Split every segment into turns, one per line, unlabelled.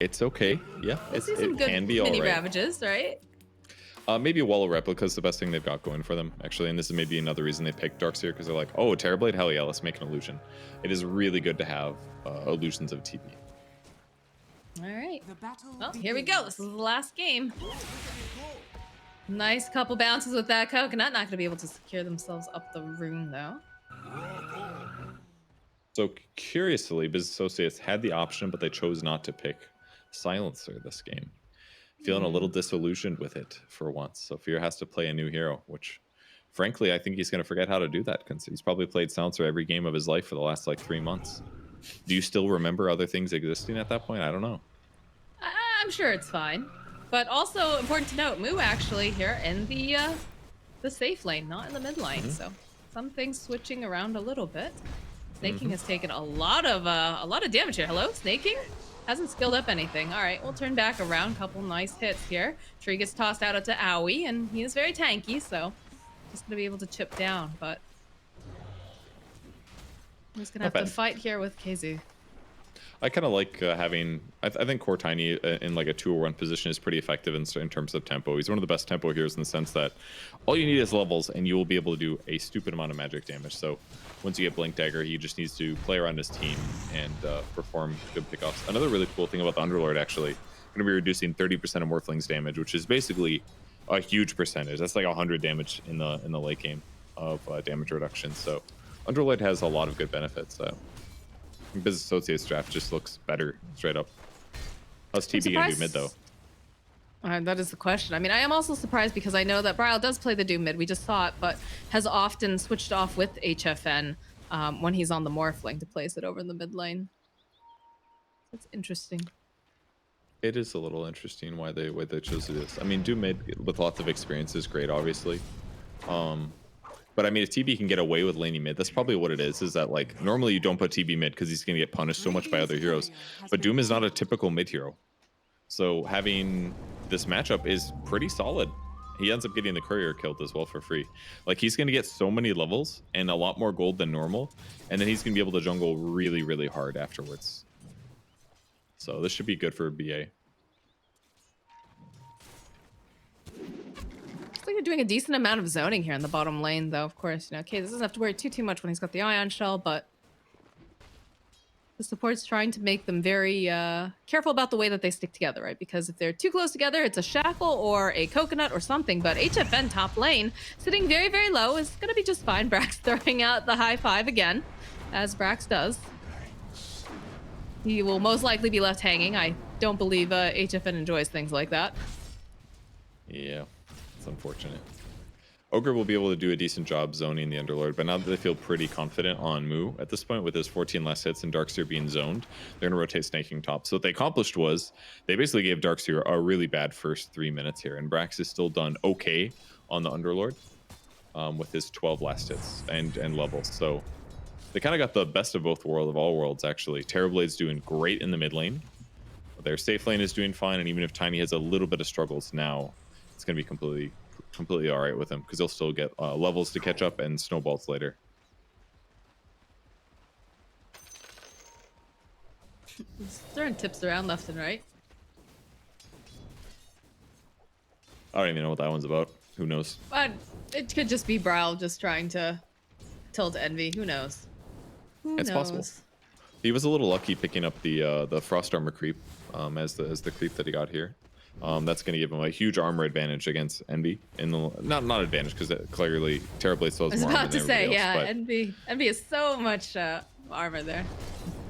It's okay. Yeah,
We'll see
it
some good
can be
mini
alright.
ravages, right?
Maybe a wall of replica is the best thing they've got going for them, actually. And this is maybe another reason they picked Darkseer, because they're like, oh, Terrorblade? Hell yeah, let's make an illusion. It is really good to have illusions of TB.
All right. Well, here we go. This is the last game. Nice couple bounces with that coconut. Not going to be able to secure themselves up the rune, though.
So, curiously, Business Associates had the option, but they chose not to pick Silencer this game. Feeling a little disillusioned with it for once. So Fear has to play a new hero, which, frankly, I think he's going to forget how to do that, because he's probably played Silencer every game of his life for the last, like, 3 months. Do you still remember other things existing at that point? I don't know.
I'm sure it's fine. But also important to note, Moo actually here in the safe lane, not in the mid lane. So some things switching around a little bit. Snaking has taken a lot of damage here. Hello, Snaking? Hasn't skilled up anything. All right, we'll turn back around. Couple nice hits here. Tree gets tossed out to Owie, and he is very tanky, so just gonna be able to chip down. But he's gonna have to fight here with KZ.
I kind of like having. I think Core Tiny in like a 2-or-1 position is pretty effective in terms of tempo. He's one of the best tempo heroes in the sense that all you need is levels, and you will be able to do a stupid amount of magic damage. So once you get Blink Dagger, he just needs to play around his team and perform good pickoffs. Another really cool thing about the Underlord, actually, going to be reducing 30% of Morphling's damage, which is basically a huge percentage. That's like 100 damage in the late game of damage reduction. So Underlord has a lot of good benefits. Business Associates draft just looks better straight up. How's TB gonna do mid though?
That is the question. I mean, I am also surprised because I know that Bryle does play the Doom mid. We just saw it, but has often switched off with HFN when he's on the Morphling to place it over in the mid lane. That's interesting.
It is a little interesting why they chose this. I mean, Doom mid with lots of experience is great, obviously. But I mean, if TB can get away with laning mid, that's probably what it is. Is that like normally you don't put TB mid because he's going to get punished so much by other heroes. But Doom is not a typical mid hero, so having this matchup is pretty solid. He ends up getting the courier killed as well for free. Like he's going to get so many levels and a lot more gold than normal, and then he's going to be able to jungle really, really hard afterwards. So this should be good for BA.
Looks like you're doing a decent amount of zoning here in the bottom lane, though. Of course, you know, okay, this doesn't have to worry too much when he's got the Ion Shell, but the support's trying to make them very careful about the way that they stick together, right? Because if they're too close together, it's a shackle or a coconut or something. But HFN top lane, sitting very, very low, is going to be just fine. Brax throwing out the high five again, as Brax does. He will most likely be left hanging. I don't believe HFN enjoys things like that.
Yeah, it's unfortunate. Ogre will be able to do a decent job zoning the Underlord, but now that they feel pretty confident on Moo at this point with his 14 less hits and Darkseer being zoned, they're going to rotate Snaking top. So what they accomplished was they basically gave Darkseer a really bad first 3 minutes here, and Brax is still done okay on the Underlord with his 12 last hits and levels. So they kind of got the best of both worlds, of all worlds, actually. Terrorblade's doing great in the mid lane. Their safe lane is doing fine, and even if Tiny has a little bit of struggles now, it's going to be completely all right with him because he'll still get levels to catch up and snowballs later.
He's throwing tips around left and right.
I don't even know what that one's about. Who knows?
But it could just be Bryle just trying to tilt Envy. Who knows?
It's possible. He was a little lucky picking up the Frost Armor creep as the creep that he got here. That's going to give him a huge armor advantage against Envy. In the not advantage because clearly Terrorblade still has more armor than everybody else, but
Envy has so much armor there.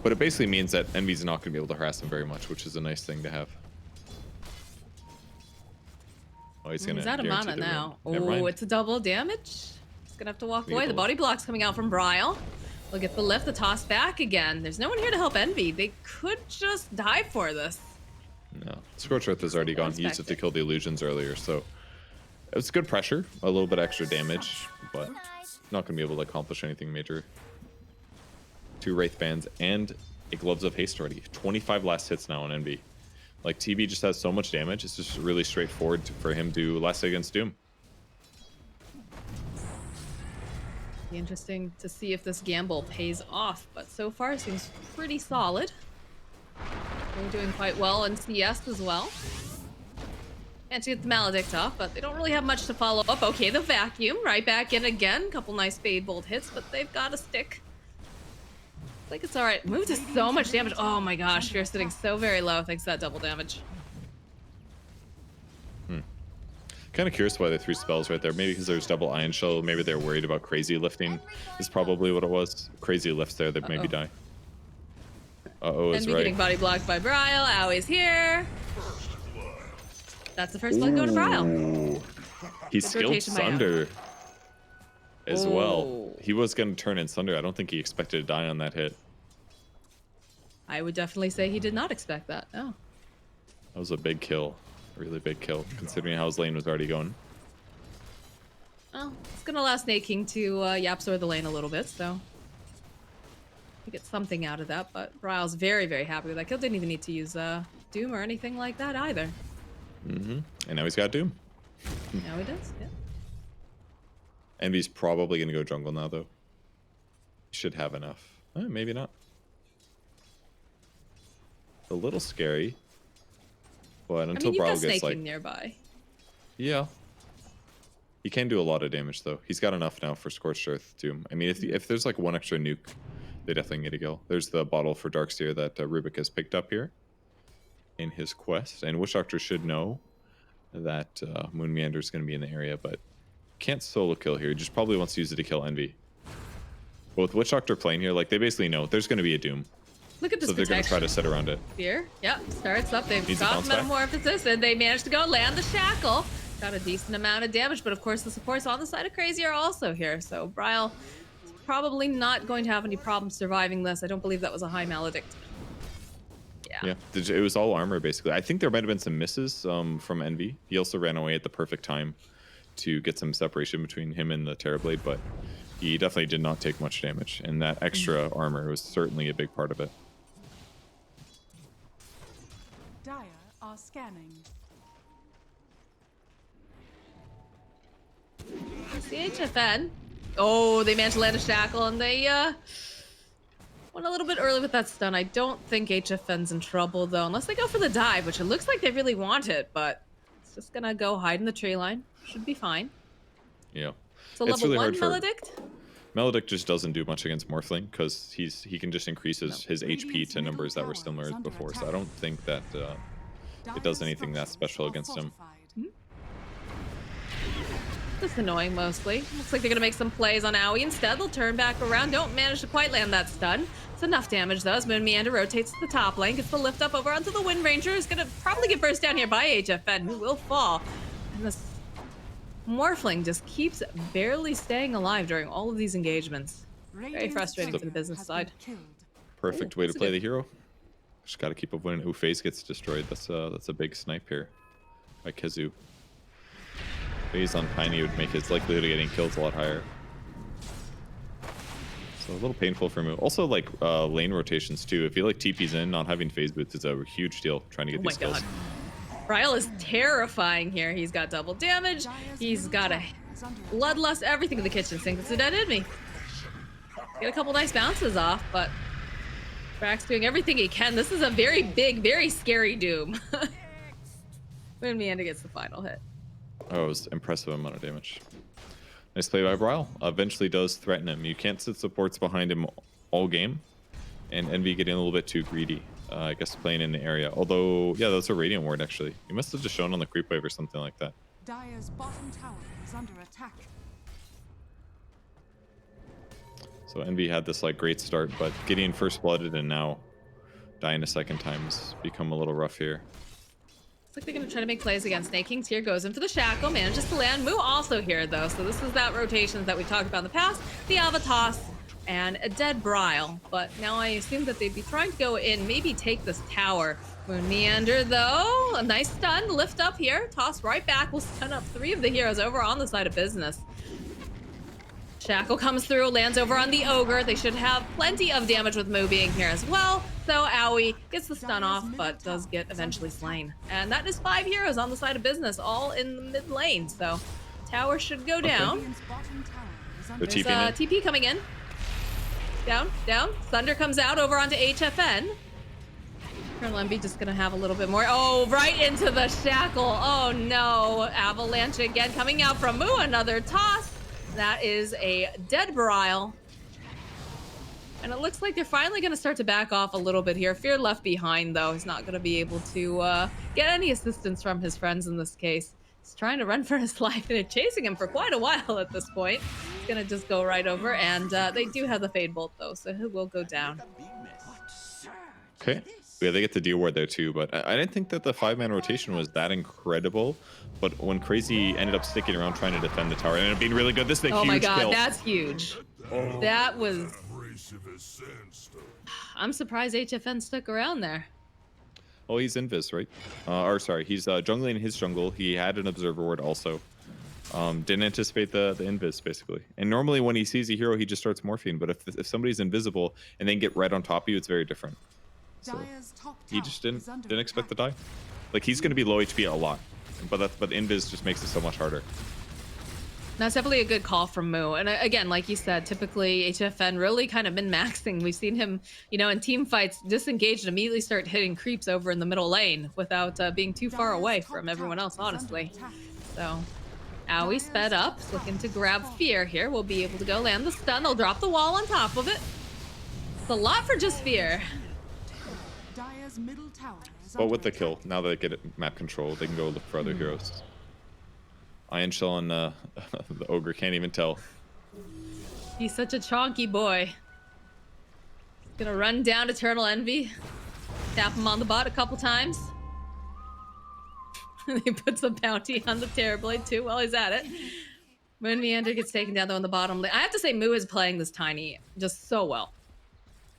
But it basically means that Envy's not going to be able to harass him very much, which is a nice thing to have. Oh, he's
out of mana now. Oh, it's a double damage. He's gonna have to walk away. The body block's coming out from Bryle. We'll get the lift, the toss back again. There's no one here to help Envy. They could just die for this.
No, Scorch Earth has already gone. He used it to kill the illusions earlier, so it's good pressure, a little bit extra damage, but not going to be able to accomplish anything major. 2 Wraith Bands and a Gloves of Haste already. 25 last hits now on Envy. Like, TB just has so much damage, it's just really straightforward for him to last against Doom.
Be interesting to see if this gamble pays off, but so far it seems pretty solid. They're doing quite well in CS as well. Can't get the Maledict off, but they don't really have much to follow up. Okay, the vacuum, right back in again. Couple nice Fade Bolt hits, but they've got a stick. Like it's all right. Move to so much damage. Oh my gosh, you're sitting so very low thanks to that double damage.
Kind of curious why they threw spells right there. Maybe because there's double Ion Shell. Maybe they're worried about Crazy lifting. Is probably what it was. Crazy lifts there that maybe die. Is right.
Getting body blocked by Bryle. Aui's here. That's the first blood going to Bryle.
He skilled Sunder as well. He was going to turn in Sunder. I don't think he expected to die on that hit.
I would definitely say he did not expect that. Oh.
That was a big kill. A really big kill, considering how his lane was already going.
Well, it's going to allow Snake King to Yapzor the lane a little bit, so... You get something out of that, but Bryle's very, very happy with that kill. Didn't even need to use Doom or anything like that either.
And now he's got Doom.
Now he does, yeah.
Envy's probably going to go jungle now, though. Should have enough. Maybe not. A little scary. But until Bryle gets like
nearby.
Yeah. He can do a lot of damage though. He's got enough now for Scorched Earth Doom. I mean, if there's like one extra nuke, they definitely get a kill. There's the bottle for Darkseer that Rubik has picked up here in his quest, and Witch Doctor should know that Moon Meander is going to be in the area, but can't solo kill here. He just probably wants to use it to kill Envy. But with Witch Doctor playing here, like they basically know there's going to be a Doom.
Look at this.
So they're going to try to sit around it.
Here, yep, starts up. They've got Metamorphosis, and they managed to go land the Shackle. Got a decent amount of damage, but of course the supports on the side of Crazy are also here. So Bryle is probably not going to have any problems surviving this. I don't believe that was a high Maledict. Yeah.
It was all armor basically. I think there might have been some misses from Envy. He also ran away at the perfect time to get some separation between him and the Terrorblade, but he definitely did not take much damage, and that extra armor was certainly a big part of it.
Dire are scanning.
CHFN. Oh, they managed to land a Shackle, and they went a little bit early with that stun. I don't think HFN's in trouble, though, unless they go for the dive, which it looks like they really want it, but it's just gonna go hide in the tree line. Should be fine.
Yeah.
So level really 1 Maledict?
Maledict just doesn't do much against Morphling, because he can just increase his HP to numbers that were similar before, so I don't think that it does anything that special against him.
Just annoying, mostly. Looks like they're gonna make some plays on Aoi instead. They'll turn back around. Don't manage to quite land that stun. It's enough damage, though, as Moon Meander rotates to the top lane. Gets the lift up over onto the Wind Ranger, who's gonna probably get burst down here by HFN, who will fall. And this Morphling just keeps barely staying alive during all of these engagements. Very frustrating for the business side.
Perfect way to play the hero. Just gotta keep avoiding. Ooh, FaZe gets destroyed. That's a big snipe here by Kizu. FaZe on Piney would make his likelihood of getting killed a lot higher. So a little painful for him. Also, like lane rotations too. If he like TP's in, not having phase boots is a huge deal. Trying to get these kills.
Bryle is terrifying here. He's got double damage. He's got a bloodlust, everything in the kitchen sink. It's a dead enemy. Get a couple nice bounces off, but Brax doing everything he can. This is a very big, very scary Doom. When Meander gets the final hit.
Oh, it was impressive amount of damage. Nice play by Bryle. Eventually does threaten him. You can't sit supports behind him all game. And Envy getting a little bit too greedy. I guess playing in the area. Although, yeah, that's a Radiant Ward actually. He must have just shown on the creep wave or something like that.
Dire's bottom tower is under attack.
So Envy had this like great start, but getting first blooded and now dying a second time has become a little rough here.
Looks like they're going to try to make plays against Snake King. Here goes in for the Shackle, manages to land. Moo also here, though. So this is that rotation that we talked about in the past. The Avatos and a dead Bryle. But now I assume that they'd be trying to go in, maybe take this tower. Moon Meander, though. A nice stun. Lift up here. Toss right back. We'll stun up 3 of the heroes over on the side of business. Shackle comes through, lands over on the Ogre. They should have plenty of damage with Moo being here as well. So Aoi gets the stun off, but does get eventually slain. And that is 5 heroes on the side of business, all in the mid lane. So tower should go down.
The
There's TP coming in. Down, down. Thunder comes out over onto HFN. Colonel MB just gonna have a little bit more. Oh, right into the shackle. Oh no. Avalanche again coming out from Moo. Another toss. That is a dead Brile. And it looks like they're finally gonna start to back off a little bit here. Fear left behind though. He's not gonna be able to get any assistance from his friends in this case. He's trying to run for his life and they're chasing him for quite a while at this point. He's gonna just go right over, and they do have the Fade Bolt though, so he will go down.
Okay. Yeah, they get the D ward there too, but I didn't think that the 5-man rotation was that incredible. But when Crazy ended up sticking around trying to defend the tower, it ended up being really good. This is a
Oh
huge
my god,
kill.
that's huge. That was... I'm surprised HFN stuck around there.
Oh, he's invis, right? Or sorry, he's jungling his jungle. He had an observer ward also. Didn't anticipate the invis basically. And normally when he sees a hero, he just starts morphine. But if somebody's invisible and then get right on top of you, it's very different. So he just didn't expect the die. Like, he's going to be low HP a lot, but invis just makes it so much harder.
That's definitely a good call from Moo. And again, like you said, typically HFN really kind of min-maxing. We've seen him, you know, in team fights disengage and immediately start hitting creeps over in the middle lane without being too far away from everyone else, honestly. So, Owie sped up, looking to grab Fear here. We'll be able to go land the stun. They'll drop the wall on top of it. It's a lot for just Fear.
But with the kill, now that they get map control, they can go look for other heroes. Iron Shell and the Ogre can't even tell.
He's such a chonky boy. Gonna run down Eternal Envy. Tap him on the butt a couple times. He puts a bounty on the Terrorblade too while he's at it. Moon Meander gets taken down though in the bottom lane. I have to say Moo is playing this Tiny just so well.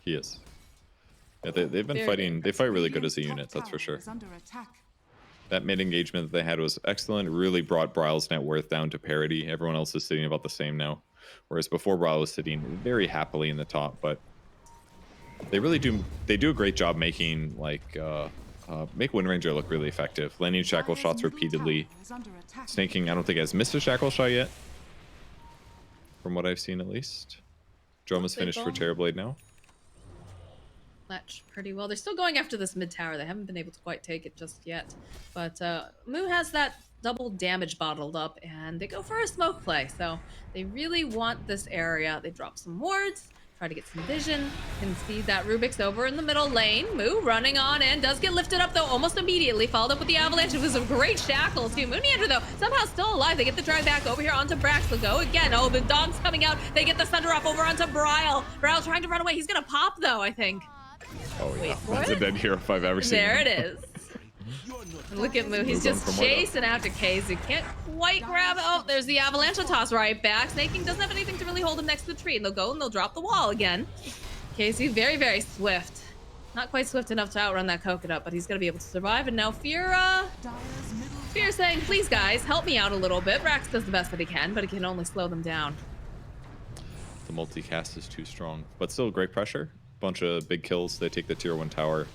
He is. Yeah, they've been fighting. They fight really good as a unit, that's for sure. That mid engagement that they had was excellent. Really brought Brile's net worth down to parity. Everyone else is sitting about the same now, whereas before Brile was sitting very happily in the top. But they really do. They do a great job making make Wind Ranger look really effective. Landing shackle shots repeatedly. Snaking, I don't think has missed a shackle shot yet, from what I've seen at least. Drum is finished for Terrorblade now.
Match pretty well. They're still going after this mid tower. They haven't been able to quite take it just yet. But Moo has that double damage bottled up, and they go for a smoke play. So they really want this area. They drop some wards, try to get some vision. Can see that Rubik's over in the middle lane. Moo running on in, does get lifted up though almost immediately. Followed up with the avalanche. It was a great shackle too. Moon Meander though somehow still alive. They get the drag back over here onto Brax. They'll go again. Oh, the dog's coming out. They get the thunder off over onto Brile. Brile trying to run away. He's gonna pop though, I think.
Oh yeah, that's a dead hero if I've ever seen.
There it is. And look at Moo. He's just chasing after KZ. Can't quite grab it. Oh, there's the avalanche toss right back. Snaking doesn't have anything to really hold him next to the tree. And they'll go and they'll drop the wall again. KZ very, very swift. Not quite swift enough to outrun that coconut, but he's gonna be able to survive. And now Fear saying, please guys, help me out a little bit. Brax does the best that he can, but he can only slow them down.
The multicast is too strong, but still great pressure. Bunch of big kills. They take the tier 1 tower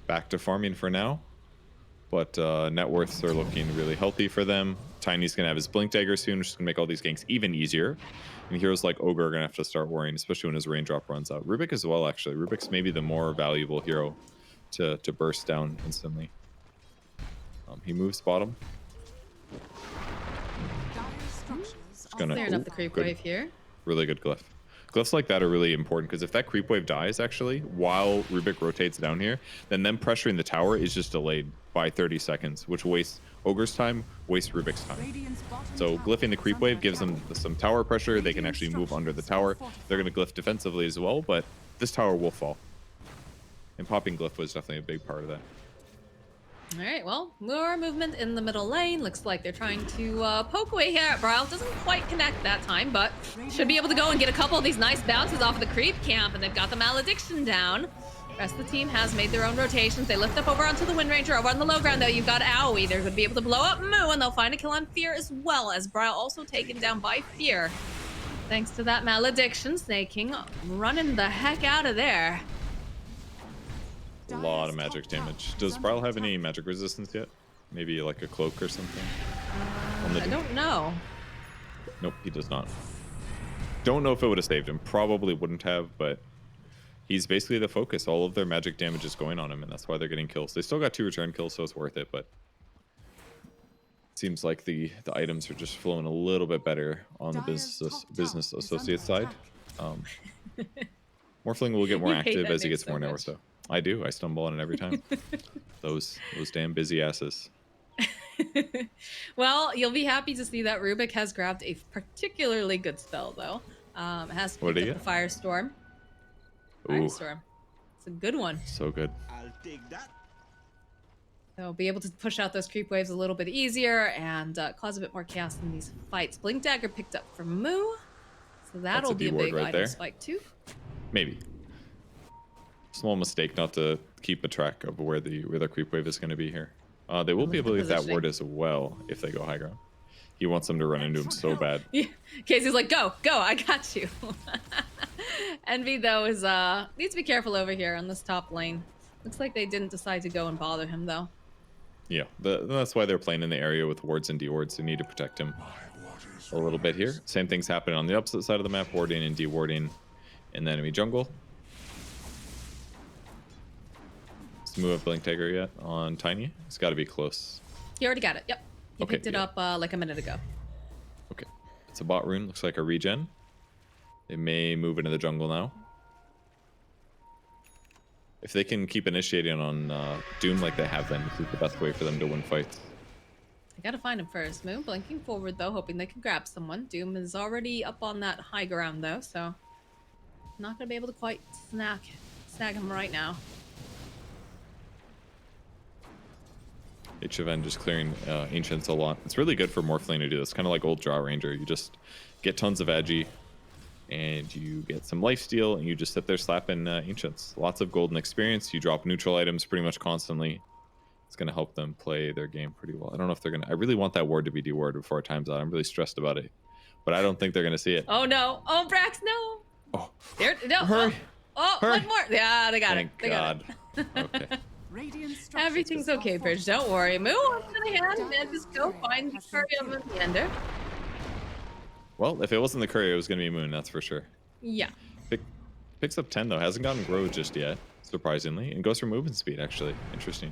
back to farming for now, but net worths are looking really healthy for them. Tiny's gonna have his blink dagger soon, which is gonna make all these ganks even easier, and heroes like Ogre are gonna have to start worrying, especially when his raindrop runs out. Rubik as well, actually. Rubik's maybe the more valuable hero to burst down instantly. He moves bottom. Just gonna
Clearing up the creep wave here.
Really good glyph. Glyphs like that are really important because if that creep wave dies actually while Rubik rotates down here, then them pressuring the tower is just delayed by 30 seconds, which wastes Ogre's time, wastes Rubik's time. So glyphing the creep wave gives them some tower pressure. They can actually move under the tower. They're going to glyph defensively as well, but this tower will fall. And popping glyph was definitely a big part of that.
All right, well, more movement in the middle lane. Looks like they're trying to poke away here at Brile. Doesn't quite connect that time, but should be able to go and get a couple of these nice bounces off of the creep camp, and they've got the malediction down. The rest of the team has made their own rotations. They lift up over onto the Wind Ranger. Over on the low ground, though, you've got Owie. They're going to be able to blow up Moo, and they'll find a kill on Fear as well, as Brile also taken down by Fear. Thanks to that malediction, Snaking running the heck out of there.
A lot of magic damage. Does Brile have any magic resistance yet? Maybe like a cloak or something?
I don't know.
Nope, he does not. Don't know if it would have saved him. Probably wouldn't have, but He's basically the focus. All of their magic damage is going on him, and that's why they're getting kills. They still got 2 return kills, so it's worth it, but seems like the items are just flowing a little bit better on the business associate side. Morphling will get more
You hate
active
that
as he
name
gets
so
more net
much.
worth, though. I do. I stumble on it every time. those damn busy asses.
Well, you'll be happy to see that Rubik has grabbed a particularly good spell, though. It has
What
picked
did he
up the Firestorm.
Ooh,
Firestorm. It's a good one.
so good.
I'll take that.
So be able to push out those creep waves a little bit easier and cause a bit more chaos in these fights. Blink Dagger picked up from Moo. So that'll be a
D-ward
big
right
item
there.
spike too.
Maybe. Small mistake not to keep a track of where the creep wave is going to be here. They will be able to get that ward as well if they go high ground. He wants them to run into him so bad.
Yeah. Casey's like, go, I got you. Envy though is needs to be careful over here on this top lane. Looks like they didn't decide to go and bother him though.
Yeah, that's why they're playing in the area with wards and D-wards. They need to protect him a little bit here. Same thing's happening on the opposite side of the map, warding and D-warding in the enemy jungle. Does Moo have Blink Dagger yet on Tiny? It's got to be close.
He already got it. Yep. He
Okay,
picked it
yeah.
up like a minute ago.
Okay, it's a bot rune. Looks like a regen. They may move into the jungle now. If they can keep initiating on Doom like they have been, this is the best way for them to win fights.
I gotta find him first. Moon blinking forward though, hoping they can grab someone. Doom is already up on that high ground though, so not gonna be able to quite snag him right now.
HFN just clearing Ancients a lot. It's really good for Morphling to do this, kind of like old Draw Ranger. You just get tons of Agi, and you get some lifesteal, and you just sit there slapping Ancients. Lots of golden experience. You drop neutral items pretty much constantly. It's going to help them play their game pretty well. I don't know if they're going to... I really want that ward to be dewarded before it times out. I'm really stressed about it. But I don't think they're going to see it.
Oh no! Oh Brax, no!
Oh,
There, no!
hurry!
Oh,
Hurry.
one more! Yeah, they got
Thank
it. They got
God.
it.
Okay.
Radiant structures
Everything's
are
okay, Bridge.
fortified.
Don't worry. Move on to the hand and just go find the curry of the ender.
Well, if it wasn't the courier, it was going to be Moon, that's for sure.
Yeah.
Picks up 10, though. Hasn't gotten Grow just yet, surprisingly. And goes for movement speed, actually. Interesting.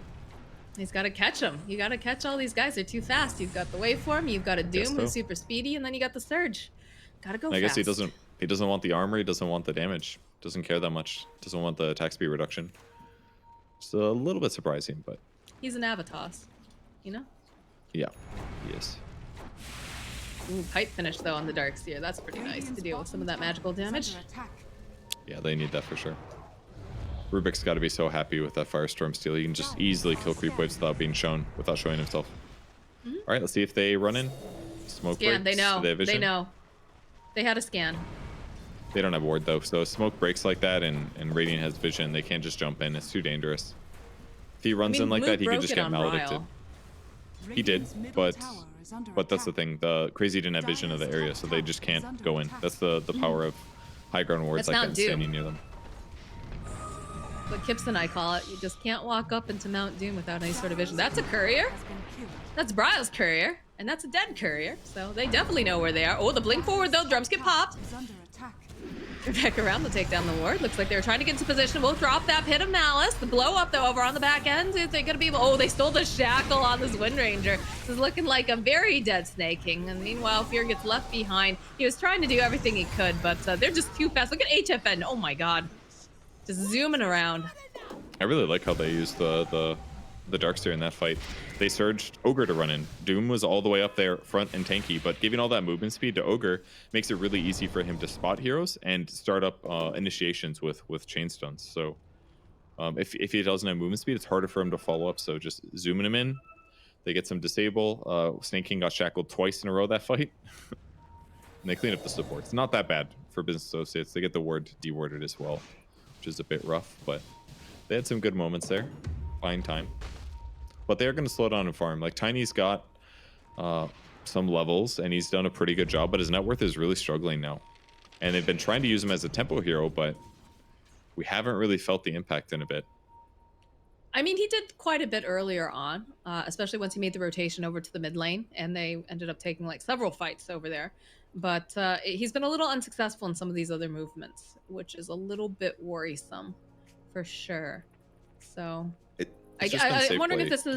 He's got to catch them. You got to catch all these guys. They're too fast. You've got the waveform. You've got a Doom who's
so.
super speedy, and then you got the Surge. Got to go
I
fast.
guess he doesn't want the armor, he doesn't want the damage. Doesn't care that much. Doesn't want the attack speed reduction. It's a little bit surprising, but
He's an Avatos, you know?
yeah, he is.
Ooh, pipe finish, though, on the Darkseer. That's pretty nice to deal with some of that magical damage.
Under attack.
Yeah, they need that for sure. Rubik's got to be so happy with that Firestorm steal. He can just easily kill creep waves without being shown, without showing himself. All right, let's see if they run in. Smoke
Scan, they
breaks.
know.
Do they have vision?
They know. They had a scan.
They don't have ward though, so smoke breaks like that, and Radiant has vision. They can't just jump in. It's too dangerous. If he runs in like that, he could just get maledicted. He did,
Radiant's middle
but
tower is under
that's the
attack.
thing. The Crazy didn't have vision of the area, so they just can't go in. That's the power of high ground wards
That's
like
Mount
that
Doom.
standing near them.
What Kips and I call it. You just can't walk up into Mount Doom without any sort of vision. That's a courier.
Has been killed.
That's Bryle's courier. And that's a dead courier. So they definitely know where they are. Oh, the blink forward, though. Drums get popped.
Is under attack.
Back around to take down the ward. Looks like they were trying to get into position. We'll drop that Pit of Malice. The blow up, though, over on the back end. Is they gonna be able... Oh, they stole the shackle on this Wind Ranger. This is looking like a very dead Snake King. And meanwhile, Fear gets left behind. He was trying to do everything he could, but they're just too fast. Look at HFN. Oh my god. Just zooming around.
I really like how they used the Darkseer in that fight. They surged Ogre to run in. Doom was all the way up there front and tanky, but giving all that movement speed to Ogre makes it really easy for him to spot heroes and start up initiations with chain stuns. So if he doesn't have movement speed, it's harder for him to follow up. So just zooming him in, they get some disable. Snake King got shackled twice in a row that fight. And they clean up the support. It's not that bad for business associates. They get the ward dewarded as well, which is a bit rough, but they had some good moments there. Fine time. But they're going to slow down and farm. Like, Tiny's got some levels, and he's done a pretty good job, but his net worth is really struggling now. And they've been trying to use him as a tempo hero, but we haven't really felt the impact in a bit.
I mean, he did quite a bit earlier on, especially once he made the rotation over to the mid lane, and they ended up taking like several fights over there. But he's been a little unsuccessful in some of these other movements, which is a little bit worrisome, for sure. So
It's just been
I'm
safe
wondering if
play.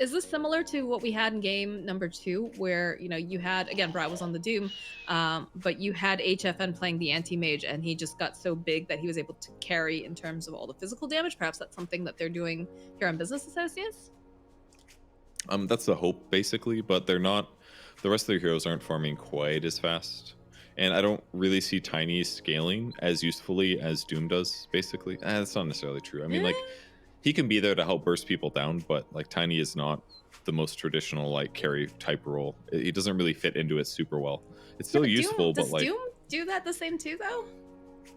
is this similar to what we had in game number 2, where you had, again, Brad was on the Doom, but you had HFN playing the anti-mage, and he just got so big that he was able to carry in terms of all the physical damage. Perhaps that's something that they're doing here on Business Associates.
That's the hope, basically, but they're not. The rest of their heroes aren't farming quite as fast, and I don't really see Tiny scaling as usefully as Doom does. Basically, that's not necessarily true. I mean, like, he can be there to help burst people down, but like Tiny is not the most traditional like carry type role. He doesn't really fit into it super well. It's still useful, but like,
Doom do that the same too, though?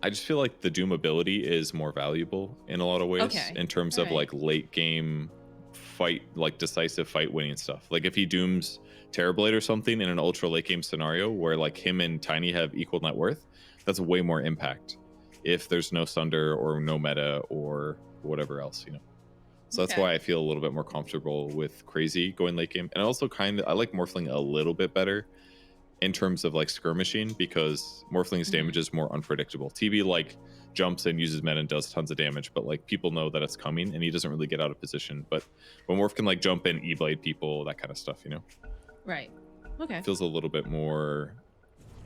I just feel like the Doom ability is more valuable in a lot of ways
Okay.
in terms of like late game fight, like decisive fight winning stuff. Like if he dooms Terrorblade or something in an ultra late game scenario where like him and Tiny have equal net worth, that's way more impact if there's no Sunder or no meta or whatever else, So that's why I feel a little bit more comfortable with Crazy going late game. And I also I like Morphling a little bit better in terms of like skirmishing, because Morphling's damage is more unpredictable. TB like jumps and uses meta and does tons of damage, but like people know that it's coming and he doesn't really get out of position. But when Morph can like jump in, E-blade people, that kind of stuff,
Right. Okay.
feels a little bit more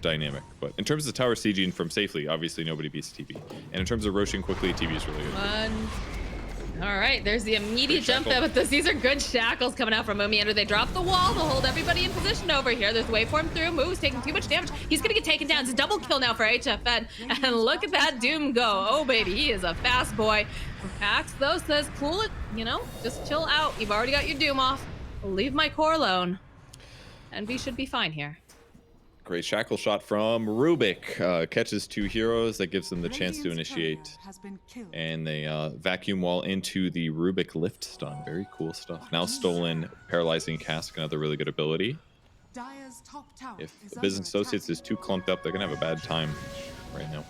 dynamic. But in terms of tower sieging from safely, obviously nobody beats TB. And in terms of roaching quickly, TB is really good.
All right, there's the immediate jump there with this. These are good shackles coming out from Mumiander. They drop the wall to hold everybody in position over here. There's waveform through. Moo's taking too much damage. He's gonna get taken down. It's a double kill now for HFN. And look at that Doom go. Oh, baby, he is a fast boy. Pax, though, says, cool it, just chill out. You've already got your Doom off. Leave my core alone. And we should be fine here.
Great shackle shot from Rubik. Catches 2 heroes. That gives them the chance to initiate. And they vacuum wall into the Rubik lift stun. Very cool stuff. Now stolen Paralyzing Cask, another really good ability. If the Business Associates is too clumped up, they're going to have a bad time right now.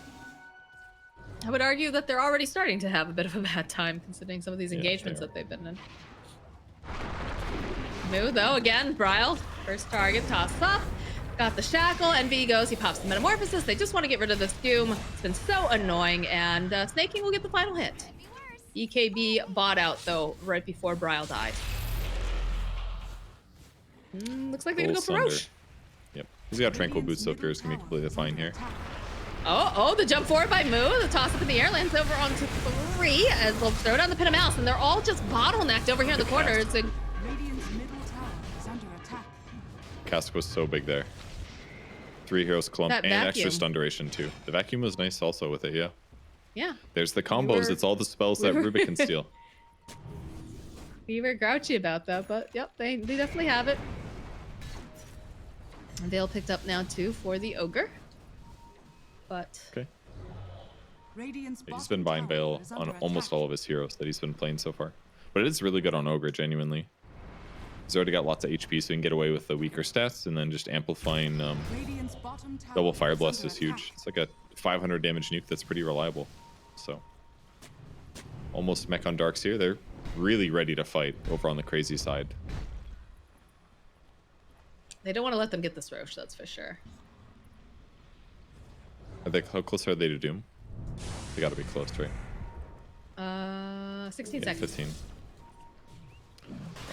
I would argue that they're already starting to have a bit of a bad time, considering some of these engagements that they've been in. Moo, though, again, Bryle. First target, tossed up. Got the shackle, and V goes. He pops the Metamorphosis. They just want to get rid of this Doom. It's been so annoying, and Snaking will get the final hit. EKB bought out, though, right before Bryle died. Looks like they're going to go for Roche.
Yep. He's got Tranquil Boots, so Fear's going to be completely fine here.
Oh, the jump forward by Moo. The toss up in the air lands over onto 3 as they'll throw down the pin of mouse, and they're all just bottlenecked over here in the corner. It's a...
Cask was so big there. 3 heroes clump and extra stun duration too. The vacuum was nice also with it, yeah.
Yeah.
There's the combos. It's all the spells that Rubik can steal.
We were grouchy about that, but yep, they definitely have it. And Vale picked up now too for the Ogre. But
okay. He's been buying Vale on almost all of his heroes that he's been playing so far. But it is really good on Ogre, genuinely. He's already got lots of HP, so he can get away with the weaker stats, and then just amplifying double Fire Blast is huge. It's like a 500 damage nuke that's pretty reliable. So almost mech on Darks here. They're really ready to fight over on the Crazy side.
They don't want to let them get this Roche, that's for sure.
How close are they to Doom? They got to be close, right?
16 seconds.
15.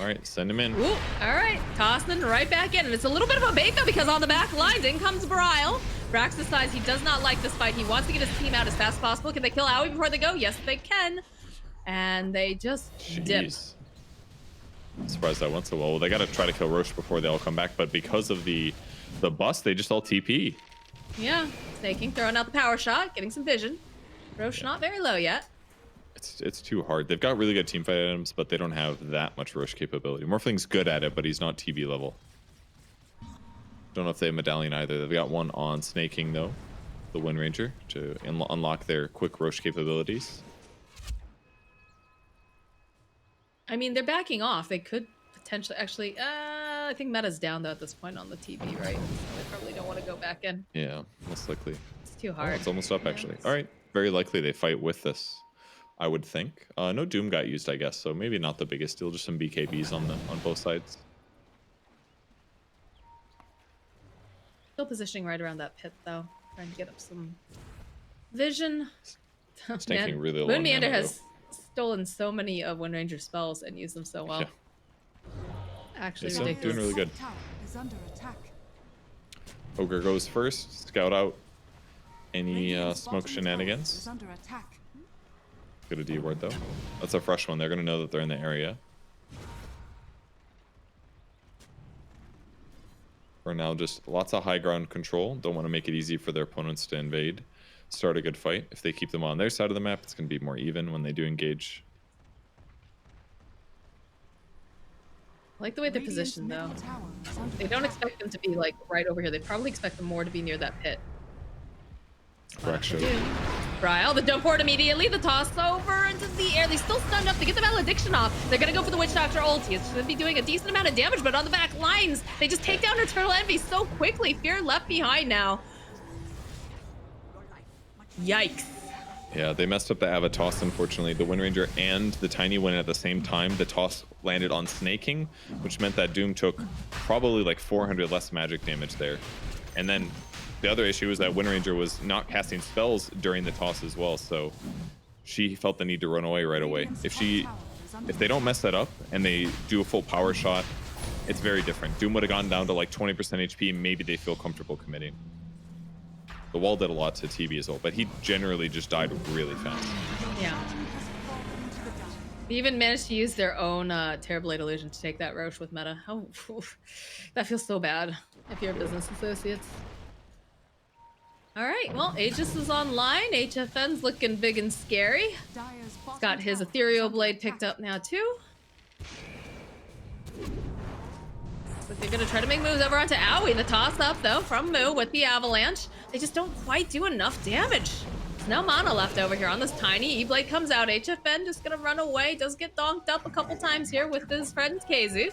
All right, send him in.
Ooh, all right, tossing right back in. And it's a little bit of a bait, though, because on the back lines, in comes Bryle. Brax decides he does not like this fight. He wants to get his team out as fast as possible. Can they kill Aoi before they go? Yes, they can. And they just dip.
I'm surprised that went so well. They got to try to kill Roche before they all come back, but because of the bust, they just all TP.
Yeah, Snaking, throwing out the power shot, getting some vision. Roche not very low yet.
It's too hard. They've got really good teamfight items, but they don't have that much Roche capability. Morphling's good at it, but he's not TB level. Don't know if they have Medallion either. They've got one on Snaking, though, the Wind Ranger, to unlock their quick Roche capabilities.
I mean, they're backing off. They could potentially... Actually, I think meta's down, though, at this point on the TB, right? So they probably don't want to go back in.
Yeah, most likely.
It's too hard.
Oh, it's almost up, actually. All right. Very likely they fight with this. I would think. No Doom got used, I guess, so maybe not the biggest deal, just some BKBs on both sides.
Still positioning right around that pit though, trying to get up some vision.
Tanking really low
Moon
on
Meander
mana,
has stolen so many of Wind Ranger's spells and used them so well.
Yeah.
Actually
Yeah, so doing
ridiculous.
really good.
Tower is under attack.
Ogre goes first, scout out any
Radiant's
smoke
bottom tower
shenanigans.
is under attack.
Good a D word though. That's a fresh one. They're gonna know that they're in the area. For now, just lots of high ground control. Don't want to make it easy for their opponents to invade. Start a good fight. If they keep them on their side of the map, it's gonna be more even when they do engage.
I like the way they're
Radiant's
positioned though.
middle tower is under
They don't
attack.
expect them to be like right over here. They probably expect them more to be near that pit.
Correct.
Ryle, the dump board immediately, the toss over into the air. They still stunned up to get the malediction off. They're gonna go for the Witch Doctor ulti. It's gonna be doing a decent amount of damage, but on the back lines, they just take down Eternal Envy so quickly. Fear left behind now. Yikes.
Yeah, they messed up the Ava toss, unfortunately. The Wind Ranger and the Tiny went at the same time. The toss landed on Snaking, which meant that Doom took probably like 400 less magic damage there. And then the other issue is that Wind Ranger was not casting spells during the toss as well, so she felt the need to run away right away. If they don't mess that up and they do a full power shot, it's very different. Doom would have gone down to like 20% HP, maybe they feel comfortable committing. The wall did a lot to TB as well, but he generally just died really fast.
Yeah. They even managed to use their own Terrorblade illusion to take that Roche with meta. Oh, that feels so bad if you're business associates. All right, well, Aegis is online. HFN's looking big and scary.
Dire's
He's
bottom
got his
tower
Ethereal
is under
Blade
attack.
picked up now too. So they're gonna try to make moves over onto Owie. The toss up though from Moo with the Avalanche. They just don't quite do enough damage. There's no mana left over here on this tiny. E-Blade comes out. HFN just gonna run away. Does get donked up a couple times here with his friend KZ.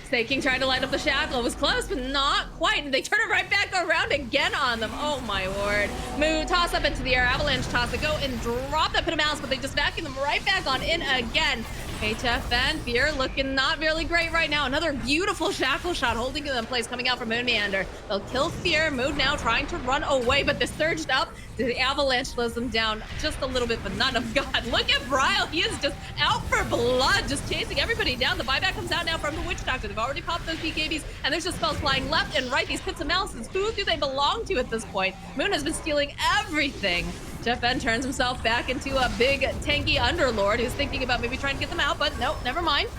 Staking trying to light up the shackle. It was close, but not quite. And they turn it right back around again on them. Oh my word. Moo toss up into the air. Avalanche toss it. Go and drop that pit of malice, but they just vacuum them right back on in again. HFN, Fear looking not really great right now. Another beautiful shackle shot holding them in place coming out from Moon Meander. They'll kill Fear. Mood now trying to run away, but they're surged up. The Avalanche slows them down just a little bit, but not enough. God, look at Bryle. He is just out for blood, just chasing everybody down. The buyback comes out now from the Witch Doctor. They've already popped those BKBs, and there's just spells flying left and right. These pits of malices, who do they belong to at this point? Moon has been stealing everything. Jeff N turns himself back into a big tanky underlord who's thinking about maybe trying to get them out, but nope, never mind.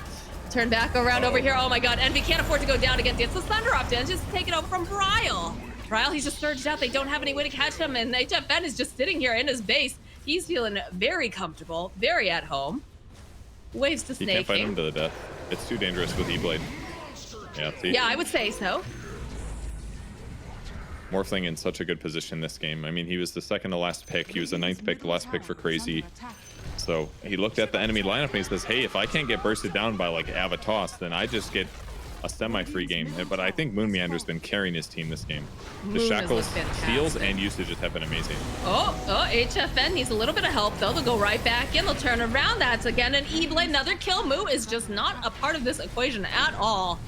Turn back around over here. Oh my god, Envy can't afford to go down again. It's the Thunder Off to just take it over from Bryle. Bryle, he's just surged out. They don't have any way to catch him, and HFN is just sitting here in his base. He's feeling very comfortable, very at home. Waves to
You can't fight
Snaking.
him to the death. It's too dangerous with E-Blade. Yeah, see?
Yeah, I would say so.
Morphling in such a good position this game. I mean, he was the second to last pick. He was the 9th pick, the last pick for Crazy. So he looked at the enemy lineup and he says, hey, if I can't get bursted down by like Avatos, then I just get a semi-free game. But I think Moon Meander's been carrying his team this game. The
Moon has
shackles,
looked fantastic.
steals, and usages have been amazing.
Oh, HFN needs a little bit of help, though. They'll go right back in. They'll turn around. That's again an E-Blade. Another kill. Moo is just not a part of this equation at all.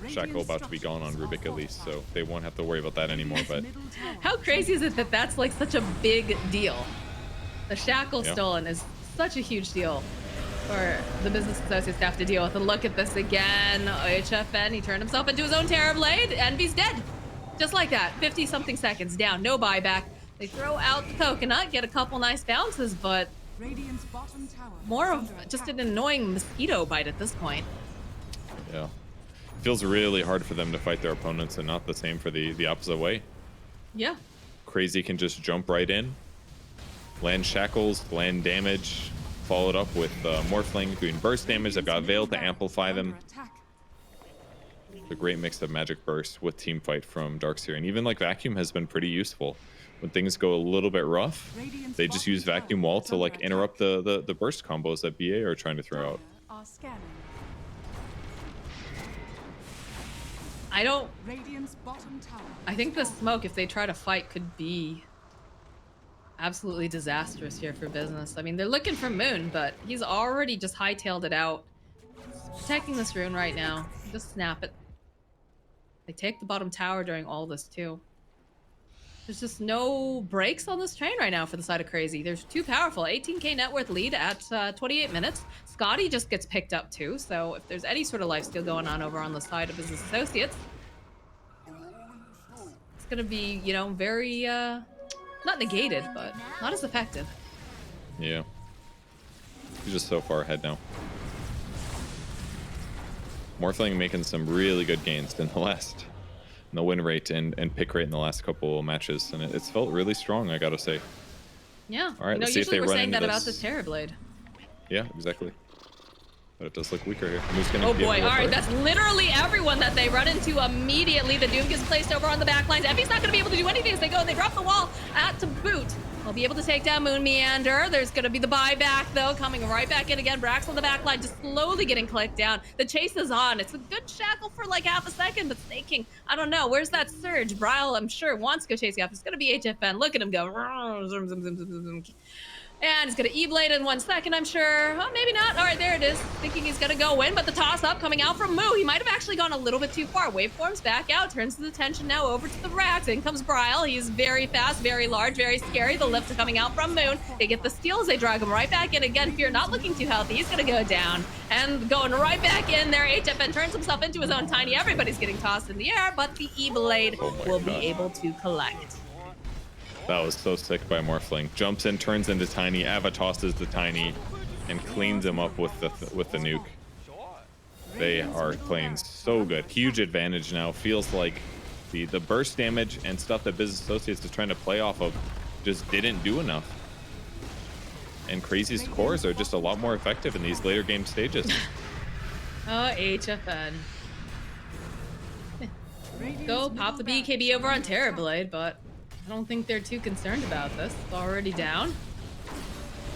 Shackle about to be gone on Rubik at least, so they won't have to worry about that anymore. But
How crazy is it that that's like such a big deal? The shackle
Yeah.
stolen is such a huge deal for the business associates to have to deal with. And look at this again. HFN, he turned himself into his own Terrorblade. Envy's dead. Just like that. 50-something seconds down. No buyback. They throw out the coconut, get a couple nice bounces, but
Radiant's bottom tower
more
is
of
under
just
attack.
an annoying mosquito bite at this point.
yeah, feels really hard for them to fight their opponents, and not the same for the opposite way.
Yeah.
Crazy can just jump right in, land shackles, land damage, follow it up with Morphling doing burst damage. They've got Veil to amplify them.
Under attack.
A great mix of magic burst with team fight from Darkseer, and even like Vacuum has been pretty useful. When things go a little bit rough, they just use Vacuum Wall to like interrupt the burst combos that BA are trying to throw out.
Are scanning.
I
Radiant's bottom tower.
think the smoke, if they try to fight, could be absolutely disastrous here for business. I mean, they're looking for Moon, but he's already just hightailed it out. Protecting this rune right now. Just snap it. They take the bottom tower during all this too. There's just no breaks on this train right now for the side of Crazy. They're too powerful. 18k net worth lead at 28 minutes. Scotty just gets picked up too, so if there's any sort of lifesteal going on over on the side of Business Associates, it's gonna be, you know, very, not negated, but not as effective.
Yeah. He's just so far ahead now. Morphling making some really good gains in the win rate and pick rate in the last couple matches, and it's felt really strong, I gotta say.
Yeah.
All right,
you know,
let's see if
usually
they
we're
run
saying
into
that about
this.
this Terrorblade.
Yeah, exactly. But it does look weaker here. Who's gonna
Oh
be able
boy,
to
all right,
work?
that's literally everyone that they run into immediately. The Doom gets placed over on the back lines. Effie's not gonna be able to do anything as they go and they drop the wall to boot. They'll be able to take down Moon Meander. There's gonna be the buyback though, coming right back in again. Brax on the back line, just slowly getting clicked down. The chase is on. It's a good shackle for like half a second, but Snaking, I don't know. Where's that surge? Bryle, I'm sure, wants to go chasing off. It's gonna be HFN. Look at him go. Zoom, zoom, zoom, zoom, zoom. And he's gonna E-Blade in 1 second, I'm sure. Oh, maybe not. All right, there it is. Thinking he's gonna go in, but the toss-up coming out from Moo. He might have actually gone a little bit too far. Waveforms back out, turns his attention now over to the racks. In comes Bryle. He's very fast, very large, very scary. The lifts are coming out from Moon. They get the steals. They drag him right back in again. Fear not looking too healthy. He's gonna go down. And going right back in there, HFN turns himself into his own Tiny. Everybody's getting tossed in the air, but the E-Blade will be able to collect.
That was so sick by Morphling. Jumps in, turns into Tiny, Ava tosses the Tiny, and cleans him up with the nuke. They are playing so good. Huge advantage now. Feels like the burst damage and stuff that Business Associates is trying to play off of just didn't do enough. And Crazy's cores are just a lot more effective in these later game stages.
Oh, HFN. Go pop the BKB over on Terrorblade, but I don't think they're too concerned about this. It's already down.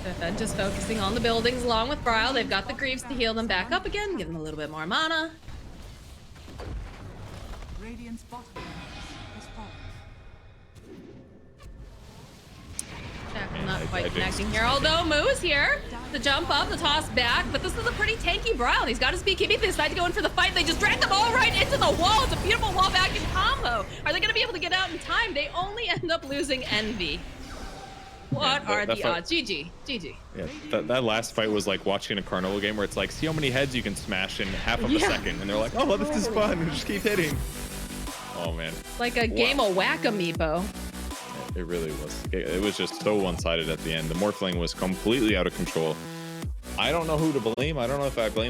HFN just focusing on the buildings along with Bryle. They've got the Greaves to heal them back up again, give them a little bit more mana.
Radiant's bottom has fallen.
Shackle not
I
quite
think
connecting here, although Moo is here. The jump up, the toss back, but this is a pretty tanky Bryle. He's got his BKB. They decide to go in for the fight. They just drag them all right into the wall. It's a beautiful wall back in combo. Are they going to be able to get out in time? They only end up losing Envy. What are the odds? GG. GG.
Yeah, that last fight was like watching a carnival game where it's like, see how many heads you can smash in half of a second. And they're like, oh, this is fun. Just keep hitting. Oh, man.
Like a game of Whack-A-Meepo.
It really was. It was just so one-sided at the end. The Morphling was completely out of control. I don't know who to blame. I don't know if I blame